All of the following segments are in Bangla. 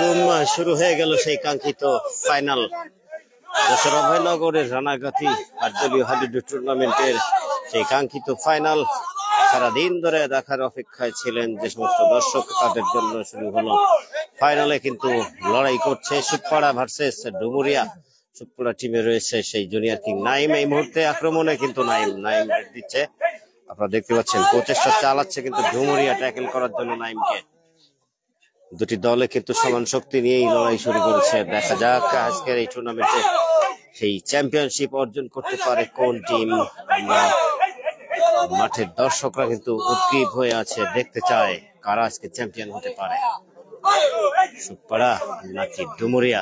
আলাইকুম। শুরু হয়ে গেল সেই কাঙ্ক্ষিত ফাইনাল যশোর অভয়নগরের রানাগাতি 8 দলীয় হাডুডু টুর্নামেন্টের সেই কাঙ্ক্ষিত ফাইনাল। সারাদিন ধরে দেখার অপেক্ষায় ছিলেন যে সমস্ত দর্শক, তাদের জন্য শুরু হলো ফাইনালে। কিন্তু লড়াই করছে সুখপাড়া ভার্সেস ডুমুরিয়া। সুখপাড়া টিমে রয়েছে সেই জুনিয়র কিং নাইম। এই মুহূর্তে আক্রমণে কিন্তু নাইম রেড দিচ্ছে, আপনারা দেখতে পাচ্ছেন। প্রচেষ্টা চালাচ্ছে কিন্তু ডুমুরিয়া ট্যাকেল করার জন্য নাইমকে। দুটি দলে কিন্তু সমান শক্তি নিয়েই লড়াই শুরু করেছে। দেখা যাক আজকের এই টুর্নামেন্টে সেই চ্যাম্পিয়নশিপ অর্জন করতে পারে কোন টিম। মাঠের দর্শকরা কিন্তু উদ্গ্রীব হয়ে আছে, দেখতে চায় কারা আজকে চ্যাম্পিয়ন হতে পারে, সুখপাড়া নাকি ডুমুরিয়া।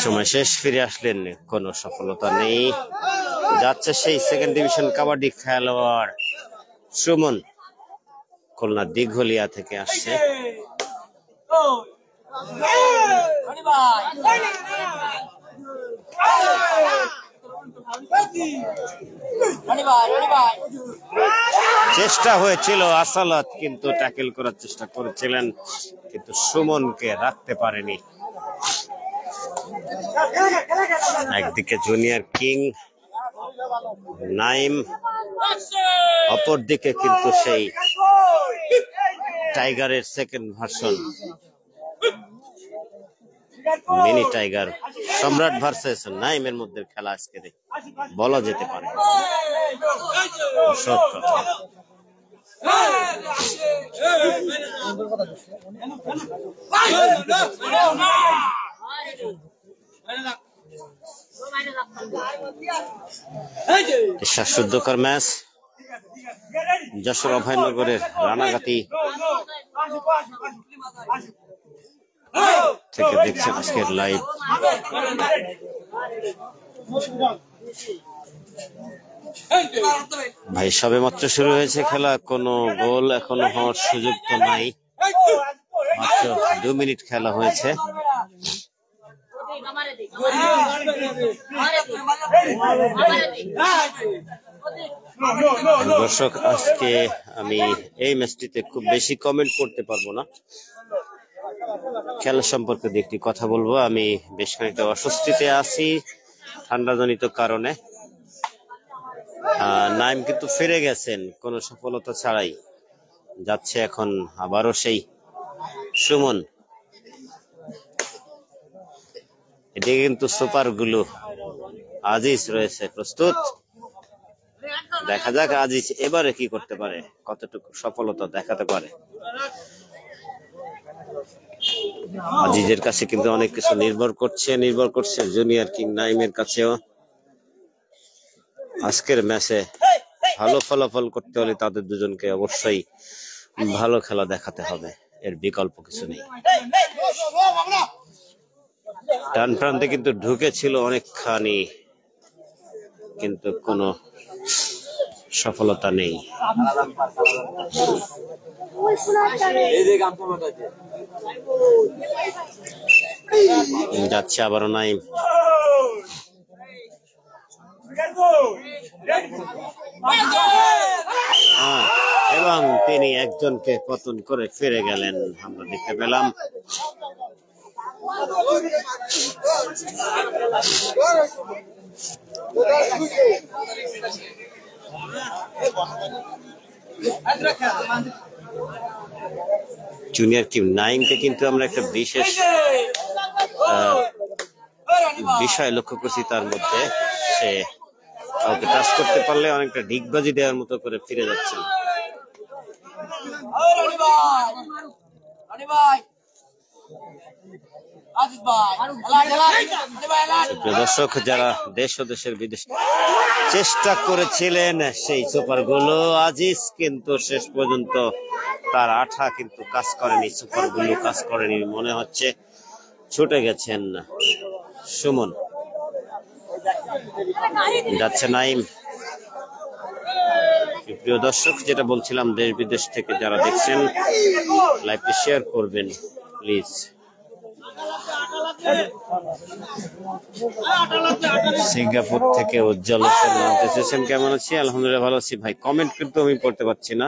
সময় শেষ, ফিরে আসলেন, কোনো সফলতা নেই। যাচ্ছে সেই সেকেন্ড ডিভিশন কাবাডি খেলোয়াড় সুমন, খুলনা দিঘলিয়া থেকে আসছে। চেষ্টা হয়েছিল আসালাত, কিন্তু ট্যাকেল করার চেষ্টা করেছিলেন, কিন্তু সুমনকে রাখতে পারেনি। একদিকে জুনিয়র কিং নাইম, অপরদিকে কিন্তু সেই টাইগারের সেকেন্ড ভার্সন মিনি টাইগার সম্রাট ভার্সেস নাইমের মধ্যে খেলা আজকে বলা যেতে পারে। শ্বাসরুদ্ধকর ম্যাচ যশোর অভয়নগরের রানাগাতি থেকে দেখছেন আজকের লাইভ। ভাই সবে মাত্র শুরু হয়েছে খেলা, কোনো গোল এখনো হওয়ার সুযোগ তো নাই, মাত্র 2 মিনিট খেলা হয়েছে। দর্শক, আজকে আমি এই ম্যাচটিতে খুব বেশি কমেন্ট করতে পারবো না। খেলা সম্পর্কে একটি কথা বলবো, আমি বেশ খানিকটা অস্বস্তিতে আছি ঠান্ডাজনিত কারণে। নাইম কিন্তু ফিরে গেছেন কোনো সফলতা ছাড়াই, যাচ্ছে এখন আবারও সেই সুমন। এদিকে কিন্তু সুপার গুলো আজিজ রয়েছে প্রস্তুত। দেখা যাক আজিজ এবারে কি করতে পারে, কতটুকু সফলতা দেখাতে পারে। আজিজের কাছে কিন্তু অনেক কিছু নির্ভর করছে জুনিয়র কিং নাইমের কাছেও। আজকের ম্যাচে ভালো ফলাফল করতে হলে তাদের দুজনকে অবশ্যই ভালো খেলা দেখাতে হবে, এর বিকল্প কিছু নেই। ডান প্রান্তে কিন্তু ঢুকেছিল অনেকখানি, কিন্তু কোনো সফলতা নেই। যাচ্ছে আবারও নাইম, এবং তিনি একজনকে পতন করে ফিরে গেলেন, আমরা দেখতে পেলাম। জুনিয়র কিং নাইমকে কিন্তু আমরা একটা বিশেষ বিষয় লক্ষ্য করছি, তার মধ্যে সে কাউকে টাচ করতে পারলে অনেকটা ডিগবাজি দেওয়ার মতো করে ফিরে যাচ্ছে। দর্শক, যারা দেশ ও দেশের বিদেশ চেষ্টা করেছিলেন সেই সুপার গুলো, আজিজ কিন্তু শেষ পর্যন্ত তার আঠা কিন্তু কাজ করেনি, সুপার গুলো কাজ করেনি, মনে হচ্ছে ছুটে গেছেন সুমন। যাচ্ছে নাইম। প্রিয় দর্শক, যেটা বলছিলাম, দেশ বিদেশ থেকে যারা দেখছেন লাইভটি শেয়ার করবেন প্লিজ। সিঙ্গাপুর থেকে উজ্জ্বল হোসেন নামতে চেয়েছেন, কেমন আছি? আলহামদুলিল্লাহ ভালো আছি ভাই। কমেন্ট কিন্তু আমি পড়তে পারছি না।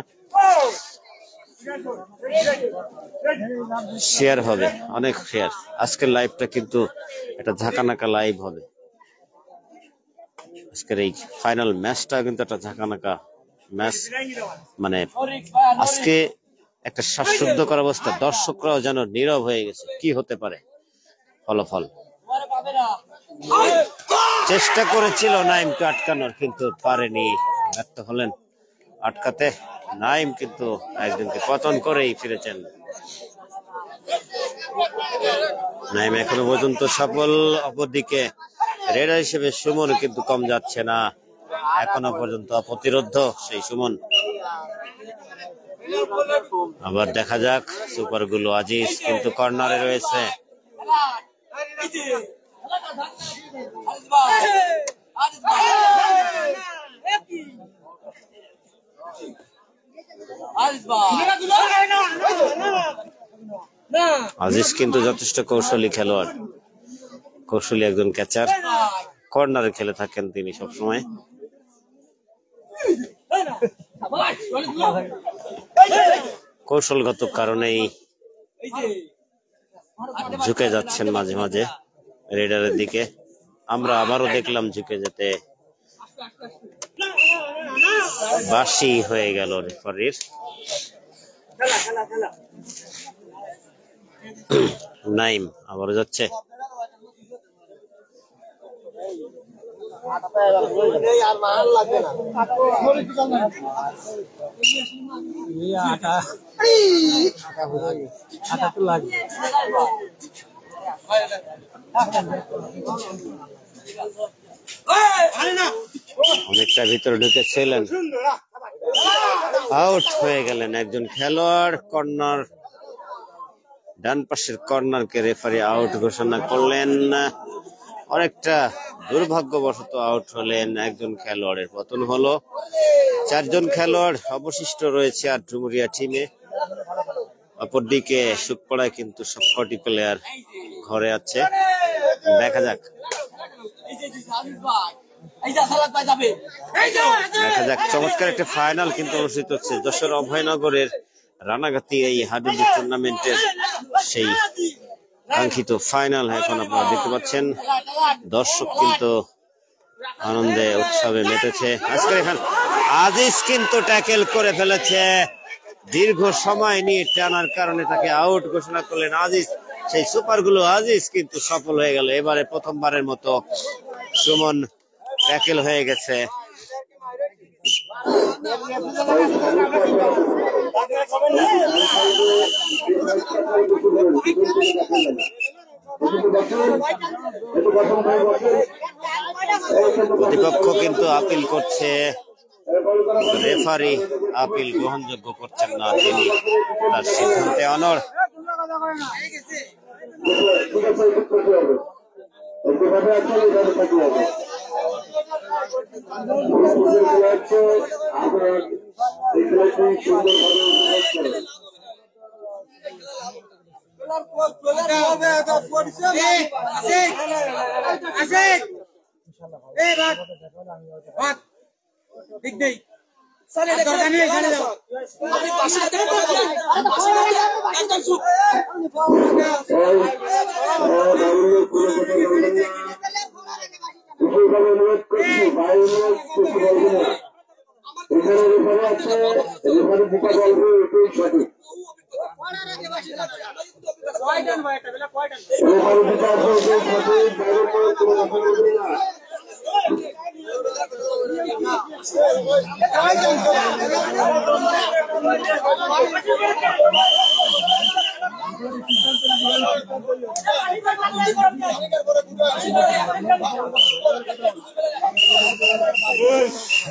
শেয়ার হবে, অনেক শেয়ার। আজকের লাইভটা কিন্তু একটা ঝাঁকানাকা লাইভ হবে। আজকের এই ফাইনাল ম্যাচটা কিন্তু একটা ঝাঁকানাকা ম্যাচ। মানে আজকে একটা শ্বাসরুদ্ধকর অবস্থা, দর্শকরাও যেন নীরব হয়ে গেছে। কি হতে পারে ফলাফল? চেষ্টা করেছিল নাইমকে আটকানোর, কিন্তু পারেনি, ব্যর্থ হলেন আটকাতে। নাইম কিন্তু একজনকে পতন করেই ফিরেছেন। নাইম এখনো পর্যন্ত সফল। অপরদিকে রেডার হিসেবে সুমন কিন্তু কম যাচ্ছে না, এখনো পর্যন্ত অপ্রতিরোধ সেই সুমন। আবার দেখা যাক সুপার গুলো। আজিজ কিন্তু কর্নারে রয়েছে। আজিজ কিন্তু যথেষ্ট কৌশলী খেলোয়াড়, কৌশলী একজন ক্যাচার। কর্নারে খেলে থাকেন তিনি সবসময়। কৌশলগত কারণেই ঝুঁকে যাচ্ছেন মাঝে মাঝে রেডারের দিকে। আমরা আবারও দেখলাম ঝুঁকে যেতে। বাসি হয়ে গেল রেফারির। নাইম আবারও যাচ্ছে। অনেকটা ভিতরে ঢুকেছিলেন, আউট হয়ে গেলেন একজন খেলোয়াড়। কর্নার, ডান পাশের কর্নারকে রেফারি আউট ঘোষণা করলেন। অনেকটা দুর্ভাগ্যবশত আউট হলেন একজন খেলোয়াড়ের, পতন হলো। 4 জন খেলোয়াড় অবশিষ্ট রয়েছে আর ডুমুরিয়া টিমে। অপরদিকে সুখপাড়ায় কিন্তু সবকটি প্লেয়ার ঘরে আছে। দেখা যাক চমৎকার একটা ফাইনাল কিন্তু অনুষ্ঠিত হচ্ছে যশোর অভয়নগরের রানাগাতি এই হাডুডু টুর্নামেন্টের সেই কাঙ্ক্ষিত ফাইনাল। এখন আপনারা দেখতে পাচ্ছেন দর্শক কিন্তু আনন্দে উৎসবে মেতেছে। আজকের এখানে আজিজ কিন্তু ট্যাকেল করে ফেলেছে, দীর্ঘ সময় নিয়ে টানার কারণে তাকে আউট ঘোষণা করলেন আজিজ। সেই সুপার গুলো আজিজ কিন্তু সফল হয়ে গেল। এবারে প্রথমবারের মতো সুমন ট্যাকেল হয়ে গেছে। প্রতিপক্ষ কিন্তু আপিল করছে, রেফারি আপিল গ্রহণযোগ্য করছেন না, তিনি তার সিদ্ধান্তে অনড়।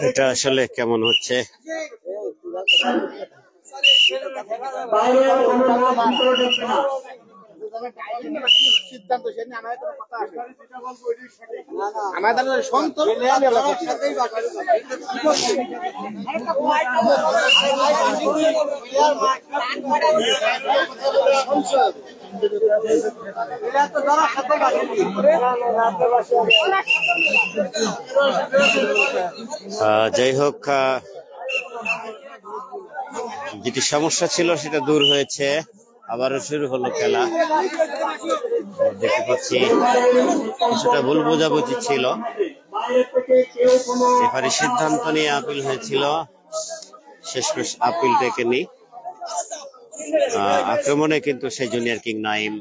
এটা আসলে কেমন হচ্ছে? যাই হোক, যেটি সমস্যা ছিল সেটা দূর হয়েছে, আবারও শুরু হলো খেলা। দেখতে পাচ্ছি কিছুটা ভুল বোঝাবুঝি ছিল, রেফারি সিদ্ধান্ত নিয়ে আপিল হয়েছিল, শেষমেশ আপিল টেকেনি। আক্রমণে কিন্তু সেই জুনিয়র কিং নাইম।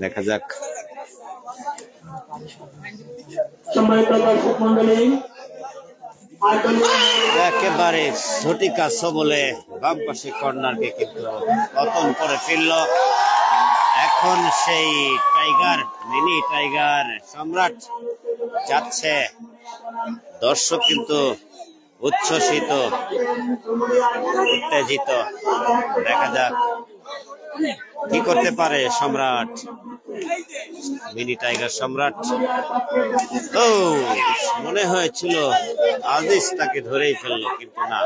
দেখা যাক। একেবারে ঝটিকা সবলে বাম পাশে কর্নারকে কিন্তু পতন করে ফেলল। এখন সেই টাইগার, মিনি টাইগার সম্রাট যাচ্ছে। দর্শক কিন্তু উচ্ছ্বসিত, উত্তেজিত। দেখা যাক কি করতে পারে সম্রাট, মিনি টাইগার সম্রাট। ও মনে হয়েছিল আজিজ তাকে ধরেই ফেললো, কিন্তু না।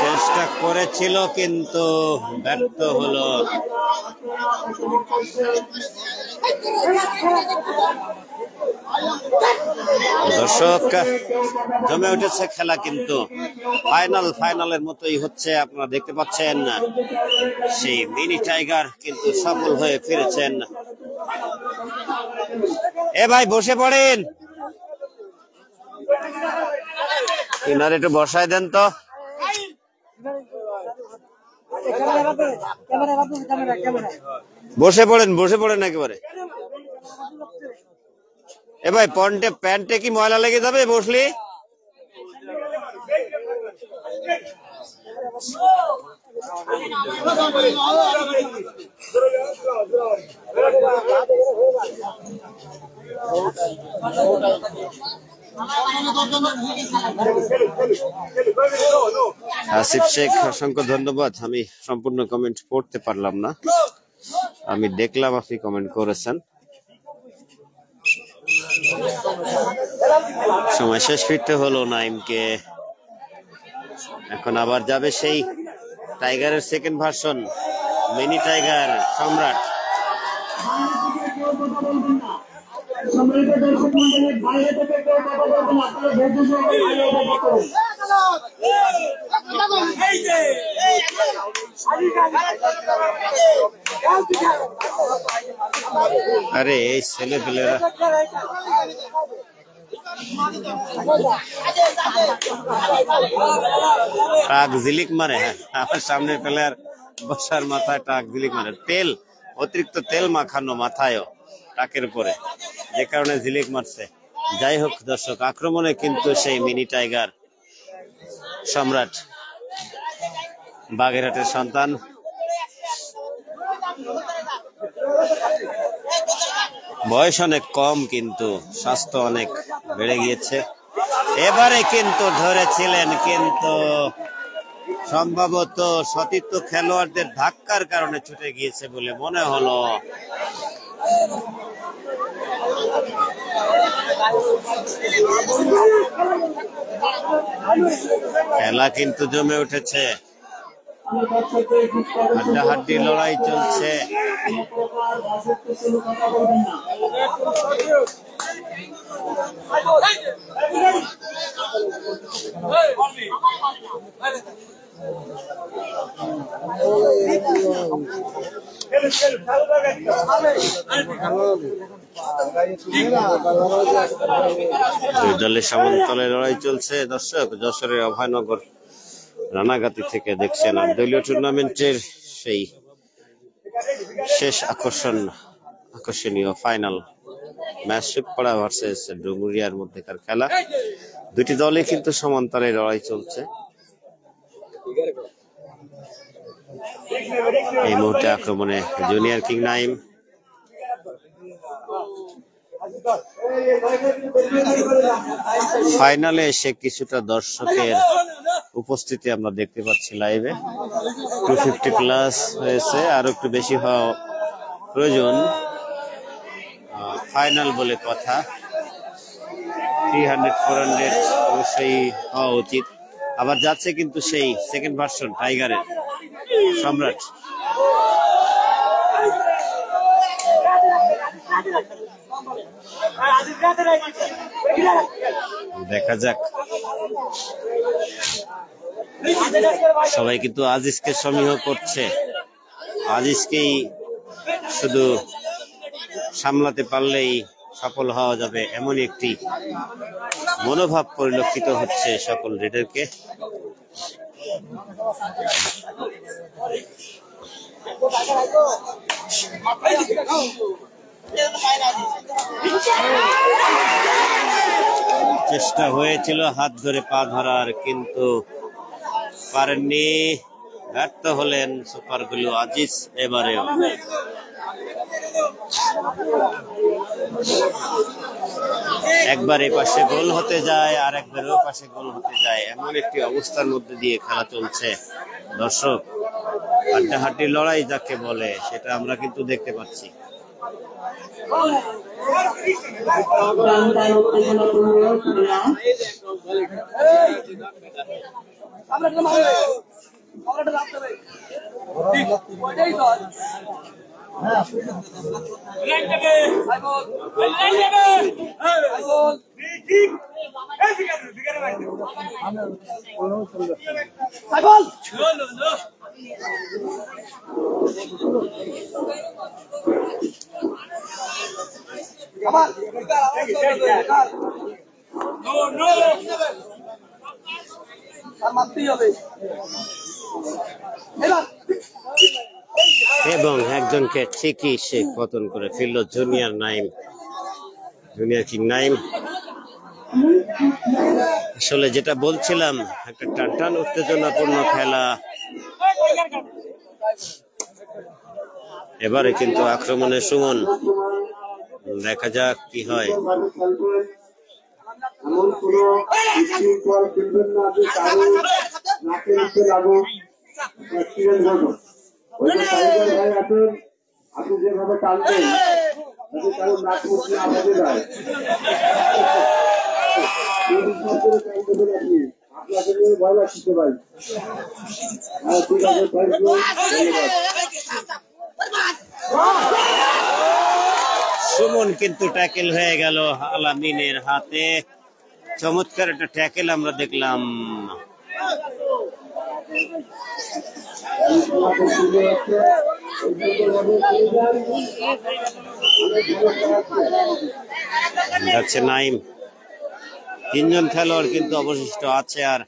চেষ্টা করেছিল কিন্তু ব্যর্থ হলো। দর্শক জমে উঠেছে খেলা, কিন্তু ফাইনালের মতোই হচ্ছে। আপনারা দেখতে পাচ্ছেন সেই মিনি টাইগার কিন্তু সফল হয়ে ফিরেছেন। এ ভাই বসে পড়েন, কিনারে একটু বসায় দেন তো। বসে পড়েন একেবারে। এ ভাই প্যান্টে কি ময়লা লেগে যাবে বসলি? আসিফ শেখ, অসংখ্য ধন্যবাদ। আমি সম্পূর্ণ কমেন্ট পড়তে পারলাম না, আমি দেখলাম আপনি কমেন্ট করেছেন। সময় শেষ, ফিরতে হলো নাইমকে। এখন আবার যাবে সেই টাইগারের সেকেন্ড ভার্সন, মিনি টাইগার সম্রাট। আরে এই ছেলেপেলেরা টাক ঝিলিক মারে। হ্যাঁ, আমার সামনে প্লেয়ার বসার মাথায় টাক ঝিলিক মারে। তেল, অতিরিক্ত তেল মাখানো মাথায়ও টাকের উপরে, যে কারণে ঝিলিক মারছে। যাই হোক দর্শক, আক্রমণে কিন্তু সেই মিনি টাইগার সম্রাট, বাগেরহাটের সন্তান। বয়স অনেক কম, কিন্তু স্বাস্থ্য অনেক বেড়ে গিয়েছে। এবারে কিন্তু ধরেছিলেন, কিন্তু সম্ভবত সতীর্থ খেলোয়াড়দের ধাক্কার কারণে ছুটে গিয়েছে বলে মনে হলো। খেলা কিন্তু জমে উঠেছে, হাড্ডাহাড্ডি লড়াই চলছে। দুই দলের সমান্তলে লড়াই চলছে। দর্শক, যশোরের অভয়নগর রানাগাতি থেকে দেখছেন আর দলীয় টুর্নামেন্টের সেই শেষ আকর্ষণীয় ফাইনাল ম্যাচ, শিবপাড়া ভার্সেস ডুমুরিয়ার মধ্যেকার খেলা। দুটি দলে কিন্তু সমান্তরে লড়াই চলছে। এই মুহূর্তে আক্রমণে জুনিয়র কিং নাইম। ফাইনালে এসে কিছুটা দর্শকের উপস্থিতি আমরা দেখতে পাচ্ছি লাইভে। 250 প্লাস হয়েছে, আরো একটু বেশি হওয়া প্রয়োজন। ফাইনাল বলে কথা, 300-400 অবশ্যই হওয়া উচিত। আবার যাচ্ছে কিন্তু সেই সেকেন্ড ভার্সন টাইগারের সম্রাট। দেখা যাক, সবাই কিন্তু আজিজকে সমীহ করছে। আজিজকেই শুধু সামলাতে পারলেই সফল হওয়া যাবে, এমন একটি মনোভাব পরিলক্ষিত হচ্ছে সকল রেডারকে। চেষ্টা হয়েছিল হাত ধরে পা ধরার, কিন্তু পারেননি, ব্যর্থ হলেন সুপার গ্লু আজিজ এবারেও। একবার এই পাশে গোল হতে যায় আর একবার ওই পাশে গোল হতে যায়, এমন একটি অবস্থার মধ্যে দিয়ে খেলা চলছে। দর্শক, হাড্ডাহাড্ডি লড়াই যাকে বলে সেটা আমরা কিন্তু দেখতে পাচ্ছি। এবং একজনকে ঠিকই সে পতন করে ফেলল, junior Naim, junior king Naim. আসলে যেটা বলছিলাম, একটা টানটান উত্তেজনাপূর্ণ খেলা। এবারে কিন্তু আক্রমণে সুমন, দেখা যাক কি হয়। আপনি যেভাবে টানবেন কারণ নাক মুখে না বেঁধে যায়, আপনাকে নিয়ে ভয় লাগছে ভাই। হ্যাঁ ঠিক আছে, সুমন কিন্তু ট্যাকেল হয়ে গেল আলামিনের হাতে। চমৎকার একটা ট্যাকেল আমরা দেখলাম। যাচ্ছে নাইম, তিনজন খেলোয়াড় কিন্তু অবশিষ্ট আছে। আর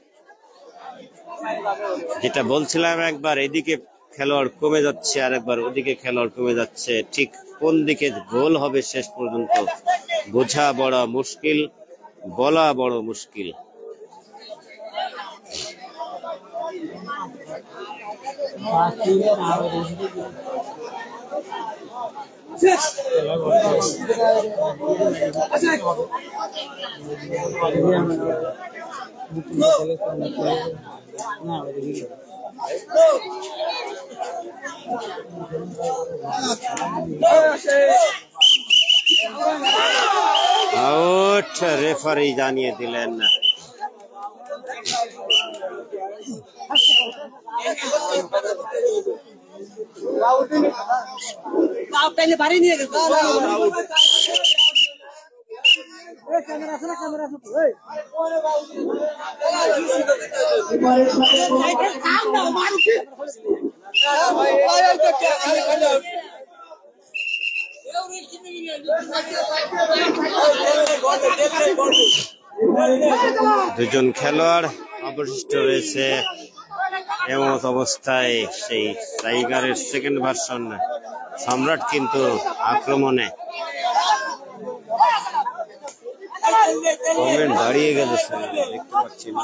যেটা বলছিলাম, একবার এদিকে খেলোয়াড় কমে যাচ্ছে আর একবার ওদিকে খেলোয়াড় কমে যাচ্ছে। ঠিক কোন দিকে গোল হবে শেষ পর্যন্ত বোঝা বড় মুশকিল, বলা বড় মুশকিল। আউট, রেফারি জানিয়ে দিলেন। বাড়ি নিয়ে গেছে। দুজন খেলোয়াড় অবশিষ্ট রয়েছে। এমত অবস্থায় সেই টাইগারের সেকেন্ড ভার্সন সম্রাট কিন্তু আক্রমণে। কমেন্ট দাঁড়িয়ে গেল, দেখতে পাচ্ছি না।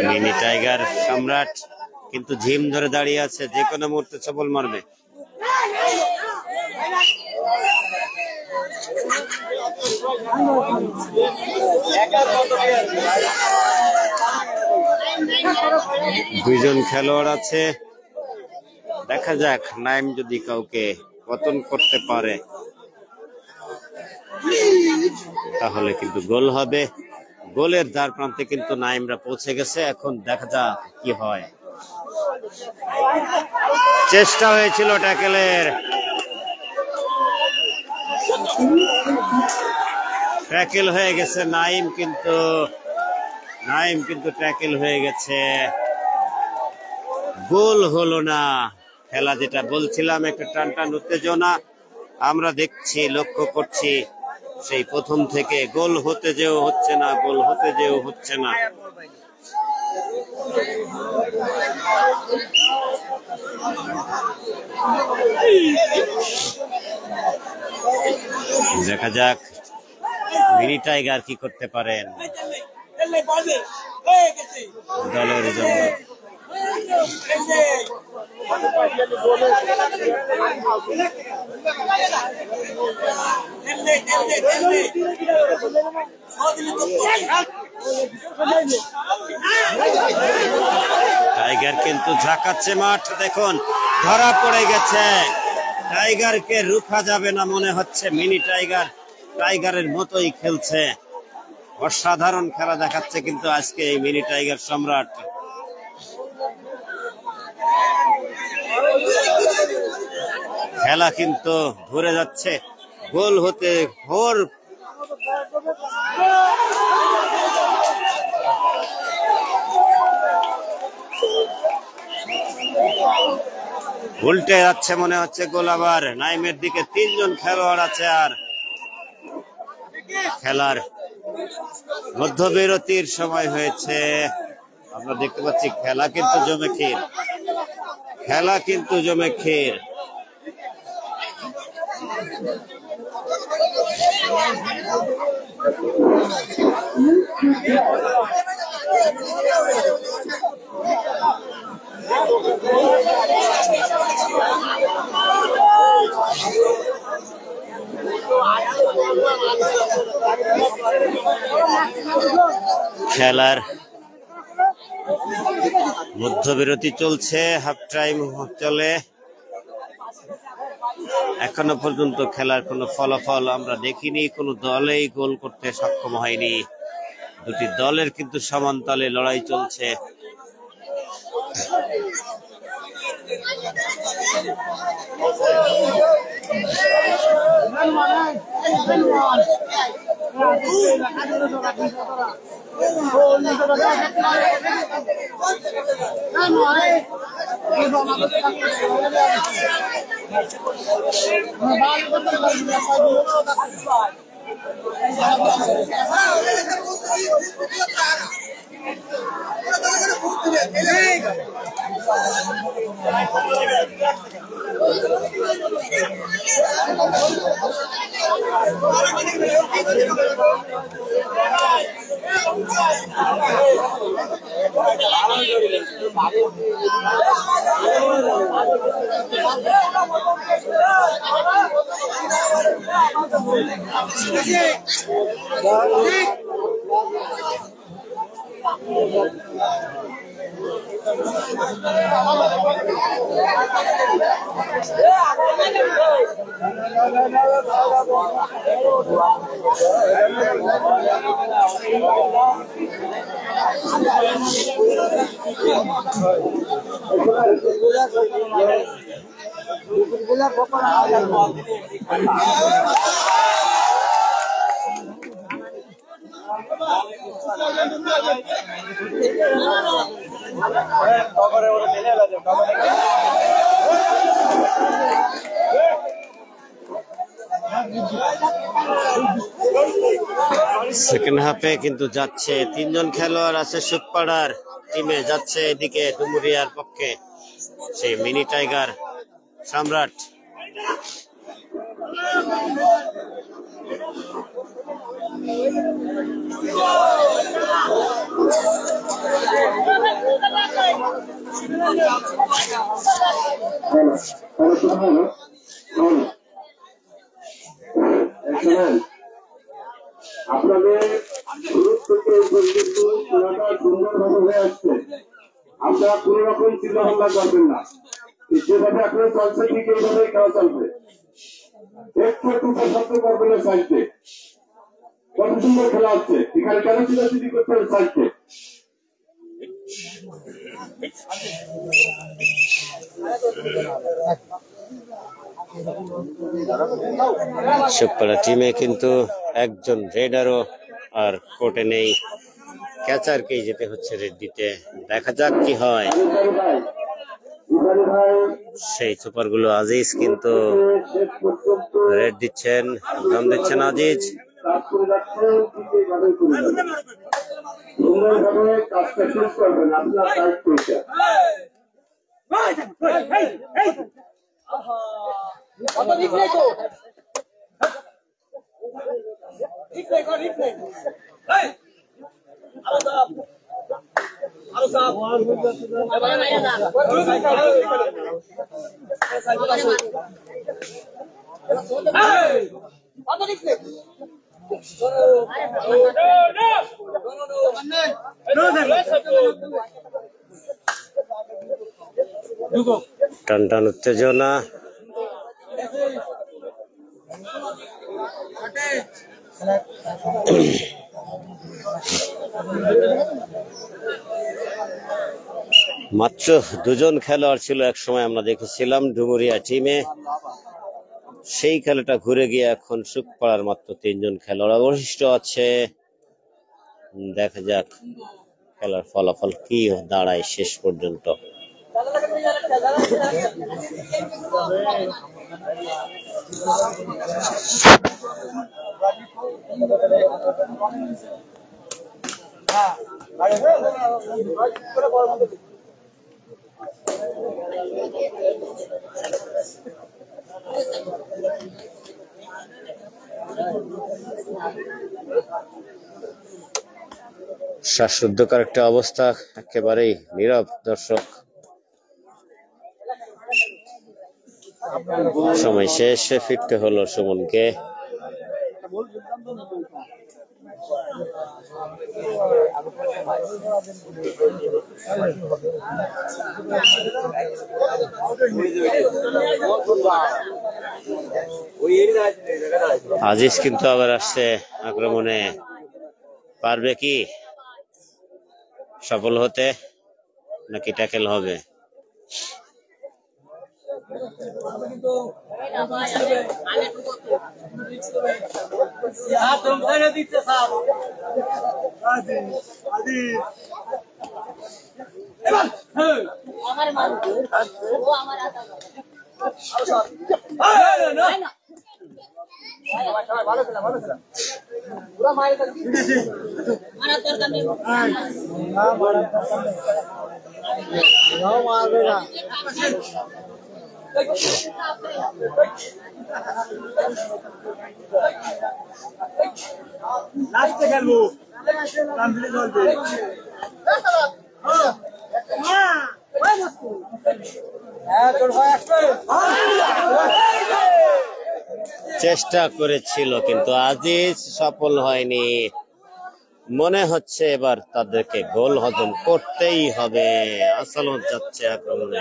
মিনি টাইগার সম্রাট কিন্তু ঝিম ধরে দাঁড়িয়ে আছে, যে কোনো মুহূর্তে সবল মারবে। দুইজন খেলোয়াড় আছে, দেখা যাক নাইম যদি কাউকে পতন করতে পারে তাহলে কিন্তু গোল হবে। গোলের দ্বার প্রান্তে কিন্তু নাইমরা পৌঁছে গেছে, এখন দেখা যাক কি হয়। চেষ্টা হয়েছিল ট্যাকেলের, ট্যাকেল হয়ে গেছে, নাইম কিন্তু ট্যাকেল হয়ে গেছে, গোল হলো না। খেলা যেটা বলছিলাম, একটা টান টান উত্তেজনা আমরা দেখছি, লক্ষ্য করছি সেই প্রথম থেকে। গোল হতে যেও হচ্ছে না, গোল হতে যেও হচ্ছে না। দেখা যাক মিনি টাইগার কি করতে পারেন দলের জন্য। টাইগার কিন্তু ঝাঁকাচ্ছে মাঠ, দেখুন ধরা পড়ে গেছে। টাইগারকে রুখা যাবে না মনে হচ্ছে। মিনি টাইগার টাইগারের মতোই খেলছে, অসাধারণ খেলা দেখাচ্ছে কিন্তু আজকে এই মিনি টাইগার সম্রাট। খেলা কিন্তু ঘুরে যাচ্ছে, গোল হতে ভোর। উল্টে যাচ্ছে মনে হচ্ছে গোল আবার নাইমের দিকে। তিনজন খেলোয়াড় আছে আর খেলার মধ্যবিরতির সময় হয়েছে। আমরা দেখতে পাচ্ছি খেলা কিন্তু জমে ক্ষীর, খেলা কিন্তু জমে ক্ষীর। খেলার মধ্যবিরতি চলছে, হাফ টাইম চলে। এখনো পর্যন্ত খেলার কোনো ফলাফল আমরা দেখিনি, কোনো দলেই গোল করতে সক্ষম হয়নি। দুটি দলের কিন্তু সমান তালে লড়াই চলছে। সেকেন্ড হাফে কিন্তু যাচ্ছে, তিনজন খেলোয়াড় আছে সুখপাড়ার টিমে, যাচ্ছে এদিকে ডুমুরিয়ার পক্ষে সেই মিনি টাইগার সম্রাট। আপনাদের গ্রুপ থেকে খেলাটা সুন্দরভাবে হয়ে আসছে। আমরা কোন রকম চিন্তা ভাবনা করবেন না, যেভাবে এখন চলছে ঠিক এইভাবেই খেলা চলবে। একটু পছন্দ করবেন না সাইডে। কত সুন্দর খেলা হচ্ছে, এখানে কেন চিন্তাচিন্তি করতে হবে সাইডে? সুখপাড়া টিমে কিন্তু একজন রেডারও আর কোর্টে নেই, ক্যাচারকেই যেতে হচ্ছে রেড দিতে। দেখা যাক কি হয়। সেই সুপারগুলো আজিজ কিন্তু রেড দিচ্ছেন, দম দিচ্ছেন আজিজ। কাজটা শেষ করবেন আপনার সাইড করতে। টান টান উত্তেজনা। মাত্র দুজন খেলোয়াড় ছিল এক সময়, আমরা দেখেছিলাম ডুমুরিয়া টিমে। সেই খেলাটা ঘুরে গিয়ে এখন সুখপাড়ার মাত্র 3 জন খেলোয়াড় অবশিষ্ট আছে। দেখা যাক খেলার ফলাফল কি দাঁড়ায় শেষ পর্যন্ত। শ্বাসরুদ্ধকর একটা অবস্থা, একেবারেই নীরব দর্শক। সময় শেষে ফিরতে হলো সুমনকে। আজিজ কিন্তু আবার আসছে আক্রমণে, পারবে কি সফল হতে নাকি ট্যাকেল হবে? লাস্টে খেলবো চেষ্টা করেছিল কিন্তু আজিজ সফল হয়নি। মনে হচ্ছে এবার তাদেরকে গোল হজম করতেই হবে। আসালন যাচ্ছে আক্রমণে।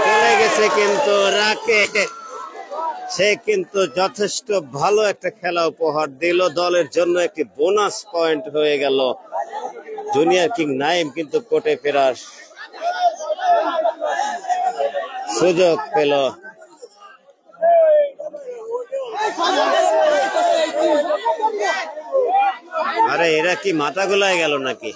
চলে গেছে কিন্তু রাকে, সে কিন্তু যথেষ্ট ভালো একটা খেলা উপহার দিল দলের জন্য। একটি বোনাস পয়েন্ট হয়ে গেল। জুনিয়র কিং নাইম কিন্তু কোর্টে ফেরার সুযোগ পেল। আরে এরা কি মাথা গোলায় গেল নাকি?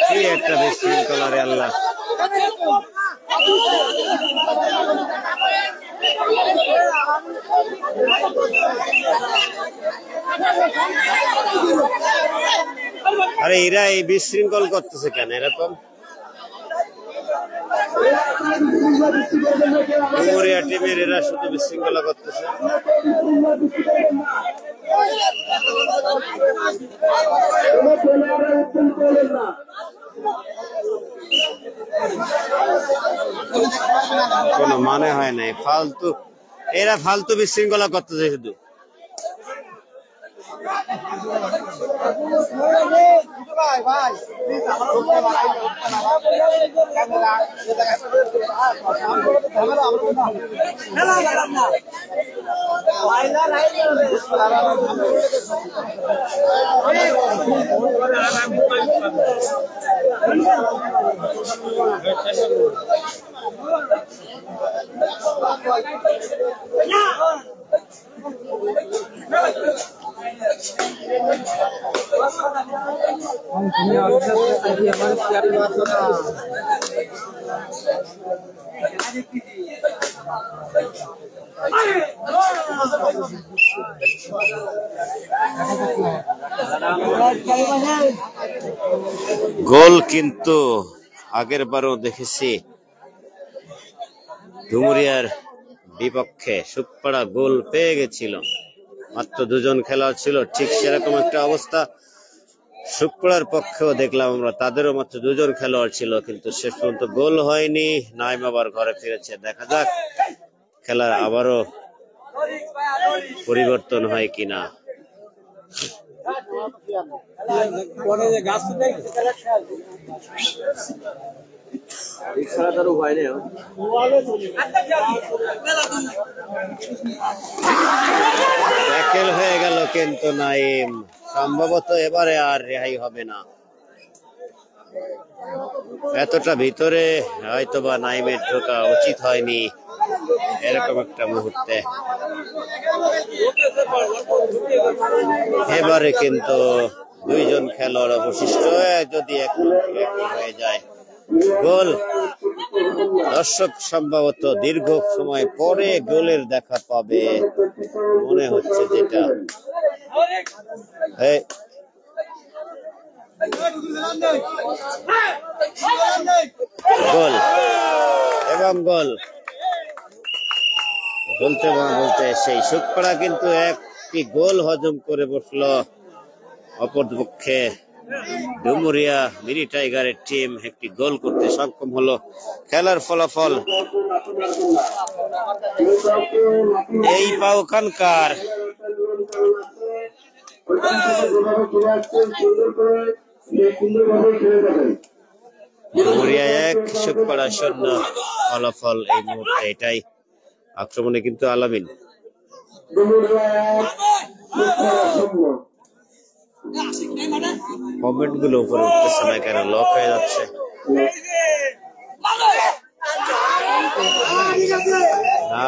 কি একটা বিশৃঙ্খলা রে আল্লাহ। আরে এরা এই বিশৃঙ্খল করতেছে কেন এরকম? ডুমুরিয়া টিমের এরা শুধু বিশৃঙ্খলা করতেছে। কোনো মানে হয় নাই, ফালতু এরা ফালতু বিশৃঙ্খলা করতেছে শুধু। গোল কিন্তু আগের বারও দেখেছি ডুমুরিয়ার বিপক্ষে সুখপাড়া গোল পেয়ে গেছিল, মাত্র 2 জন খেলোয়াড় ছিল। ঠিক সেরকম একটা অবস্থা সুখপাড়ার পক্ষেও দেখলাম আমরা, তাদেরও মাত্র 2 জন খেলোয়াড় ছিল, কিন্তু শেষ পর্যন্ত গোল হয়নি। নাইম আবার ঘরে ফিরেছে, দেখা যাক খেলার আবারও পরিবর্তন হয় কিনা। ট্যাকেল হয়ে গেল কিন্তু নাইম, সম্ভবত এবারে আর রেহাই হবে না। এতটা ভিতরে হয়তোবা নাইমের ঢোকা উচিত হয়নি এরকম একটা মুহূর্তে। এবারে কিন্তু 2 জন খেলোয়াড় অবশিষ্ট, যদি একই হয়ে যায় গোল। দর্শক সম্ভবত দীর্ঘ সময় পরে গোলের দেখা পাবে মনে হচ্ছে, যেটা গোল এবং গোল বলতে বলতে সেই সুখপাড়া কিন্তু একটি গোল হজম করে বসলো। অপরপক্ষে ডুমুরিয়া মিনি টাইগারের টিম একটি গোল করতে সক্ষম হলো। খেলার ফলাফল এই পাওখানকার ডুমুরিয়া 1 সুখপাড়া 0 ফলাফল এই মুহূর্তে এটাই। আক্রমণে কিন্তু আলামিন। কমেন্ট গুলো উপরে উঠতেছে না কেন, লক হয়ে যাচ্ছে।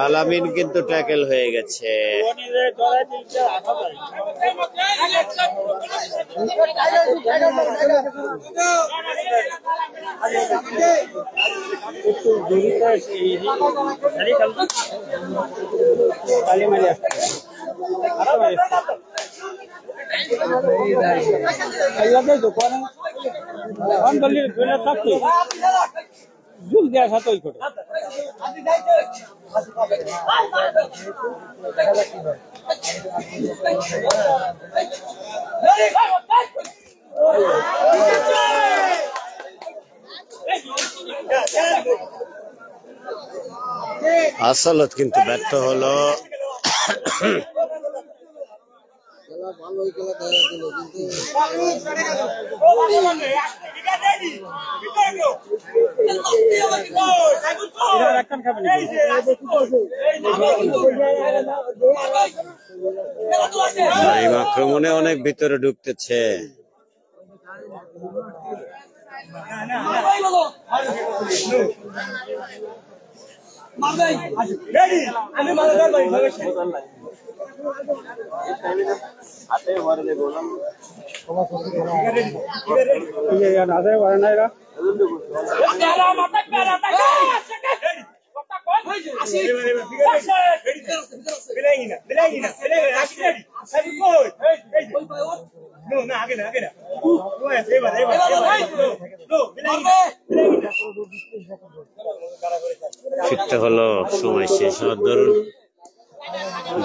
আলামিন কিন্তু ট্যাকেল হয়ে গেছে। আসলত কিন্তু ব্যর্থ হলো। আক্রমণে অনেক ভিতরে ঢুকতেছে। ফিরতে হলো, সময় শেষ হওয়ার দরুন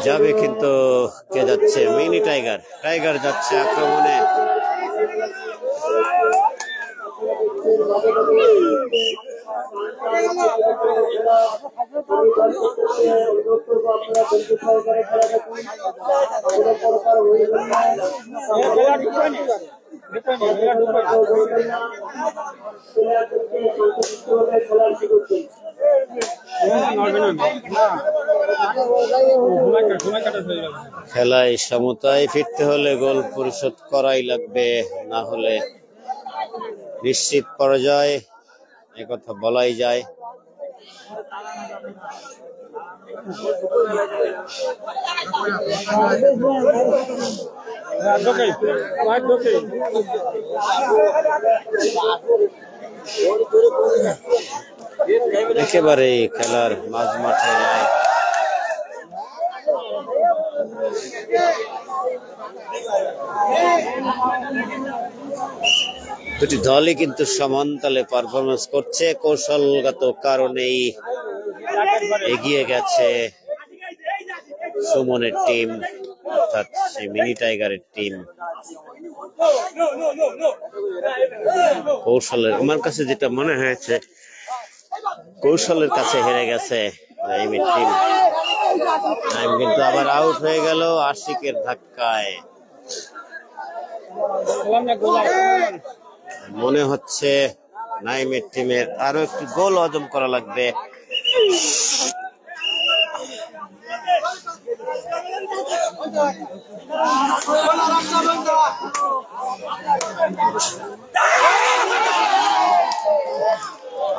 যাবে, কিন্তু কে যাচ্ছে? Mini tiger. টাইগার যাচ্ছে আক্রমণে। খেলায় সমতায় ফিরতে হলে গোল পরিশোধ করাই লাগবে, না হলে নিশ্চিত পরাজয়, একথা বলাই যায়। একেবারে খেলার মাঝ মাঠে যায়। দুটি দলই কিন্তু সমান তালে পারফরমেন্স করছে, কৌশলগত কারণেই এগিয়ে গেছে সুমনের টিম, অর্থাৎ সেই মিনি টাইগারের টিম। কৌশলের, আমার কাছে যেটা মনে হয়েছে, কৌশলের কাছে হেরে গেছে নাইমের টিম। নাইম কিন্তু আবার আউট হয়ে গেল আশিকের ধাক্কায়। মনে হচ্ছে নাইমের টিমের আরো একটি গোল হজম করা লাগবে।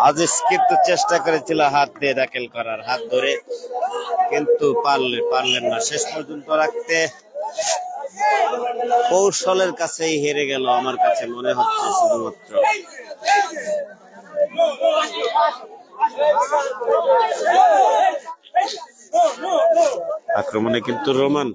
আজিজ কিন্তু চেষ্টা করেছিল হাত দিয়ে ট্যাকেল করার, হাত ধরে, কিন্তু পারলেন না শেষ পর্যন্ত রাখতে। কৌশলের কাছেই হেরে গেল আমার কাছে মনে হচ্ছে শুধুমাত্র। আক্রমণে কিন্তু রোমান।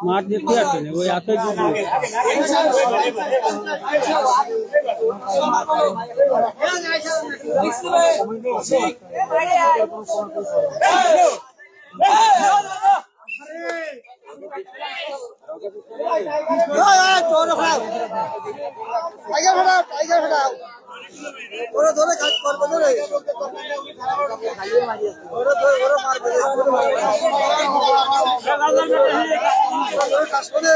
মাঠ দেখতে আসেন ওই এতই ওরা ধরে কাজ করবে ধরে ওরা মারবে কাজ করে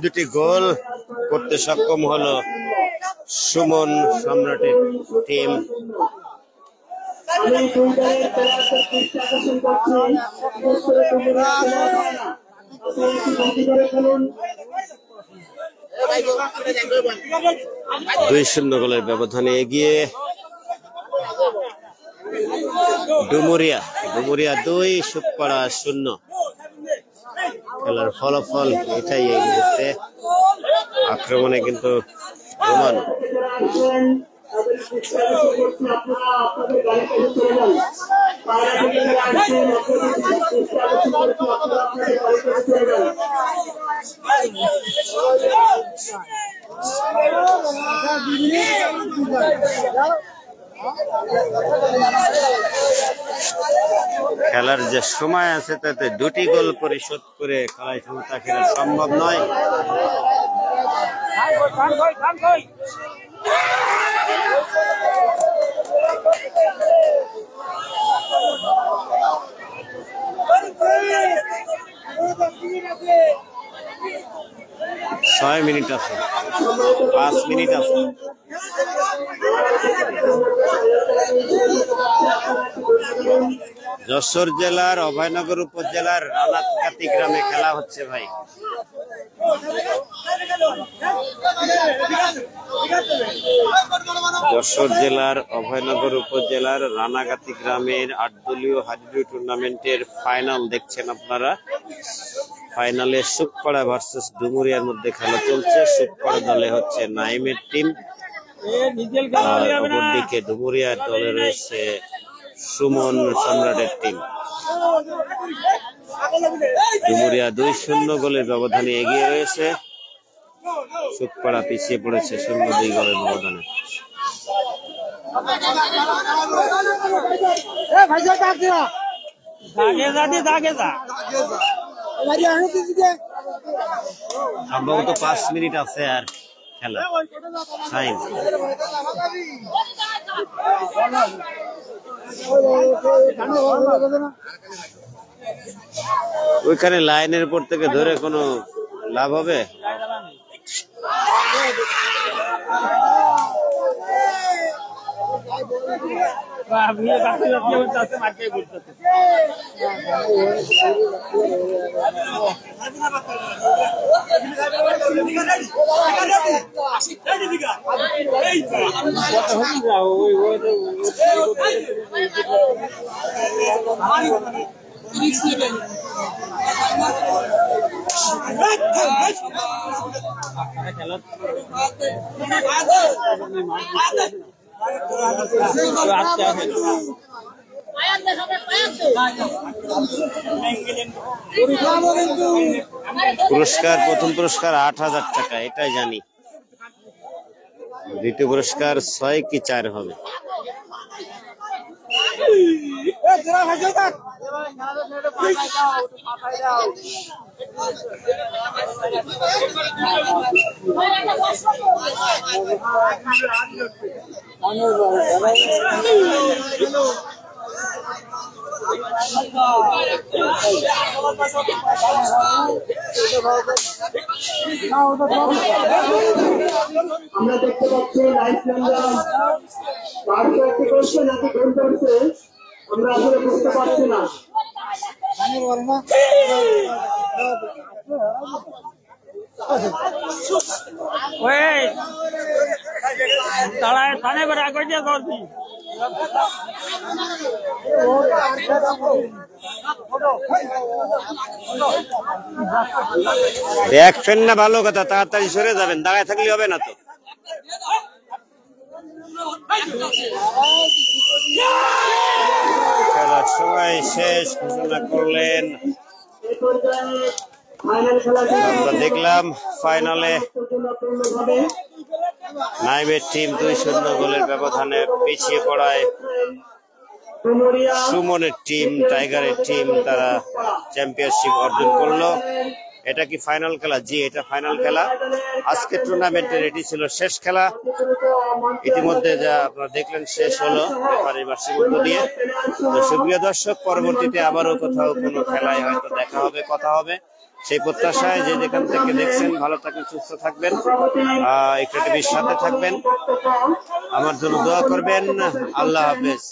দুটি গোল করতে সক্ষম হলো সুমন সম্রাটের টিম। দুই শূন্য গোলের ব্যবধানে এগিয়ে ডুমুরিয়া 2, সুখপাড়া 0। খেলার ফলাফল এটাই এই মুহূর্তে। আক্রমণে কিন্তু রোমান। খেলার যে সময় আছে তাতে দুটি গোল পরিশোধ করে খেলায় ক্ষমতা খেলা সম্ভব নয়। ছয় মিনিট আছে, 5 মিনিট আছে। যশোর জেলার অভয়নগর উপজেলার রানাকাতি গ্রামে খেলা হচ্ছে ভাই। যশোর জেলার অভয়নগর উপজেলার রানাগাতি গ্রামের 8 দলীয় হাডুডু টুর্নামেন্টের ফাইনাল দেখছেন আপনারা। ফাইনালে সুখপাড়া ভার্সেস ডুমুরিয়ার মধ্যে খেলা চলছে। সুখপাড়া দলে হচ্ছে নাইমের টিম, অপরদিকে ডুমুরিয়ার দলে রয়েছে সুমন সম্রাটের টিম। ডুমুরিয়া 2-0 গোলের ব্যবধানে এগিয়ে রয়েছে। সুখপাড়া পিছিয়ে পড়েছে 0-2 গোলের ব্যবধানে। সম্ভবত 5 মিনিট আছে আর খেলা টাইম। ওইখানে লাইনের উপর থেকে ধরে কোনো লাভ হবে? পুরস্কার, প্রথম পুরস্কার 8,000 টাকা, এটাই জানি। দ্বিতীয় পুরস্কার 6 কি 4 হবে। আমরা দেখতে পাচ্ছি লাইফ লাইন করছে নাকি গোল করছে, আমরা আসলে বুঝতে পারছি না। দেখছেন না, ভালো কথা, তাড়াতাড়ি সরে যাবেন, দাঁড়ায় থাকলে হবে না তো। খেলার সময় শেষ ঘোষণা করলেন। আমরা দেখলাম ফাইনালে নাইমের টিম 2-0 গোলের ব্যবধানে পিছিয়ে পড়ায় সুমনের টিম, টাইগারের টিম তারা চ্যাম্পিয়নশিপ অর্জন করলো। এটা কি ফাইনাল খেলা? জি, এটা ফাইনাল খেলা। আজকে টুর্নামেন্টের এটি ছিল শেষ খেলা। ইতিমধ্যে যা আপনারা দেখলেন শেষ হলো রেফারির বার্ষিক মধ্য দিয়ে। তো সুপ্রিয় দর্শক, পরবর্তীতে আবারও কোথাও কোনো খেলায় হয়তো দেখা হবে, কথা হবে, সেই প্রত্যাশায় যে যেখান থেকে দেখছেন ভালো থাকবেন, সুস্থ থাকবেন, ইকরা টিভির সাথে থাকবেন, আমার জন্য দোয়া করবেন। আল্লাহ হাফেজ।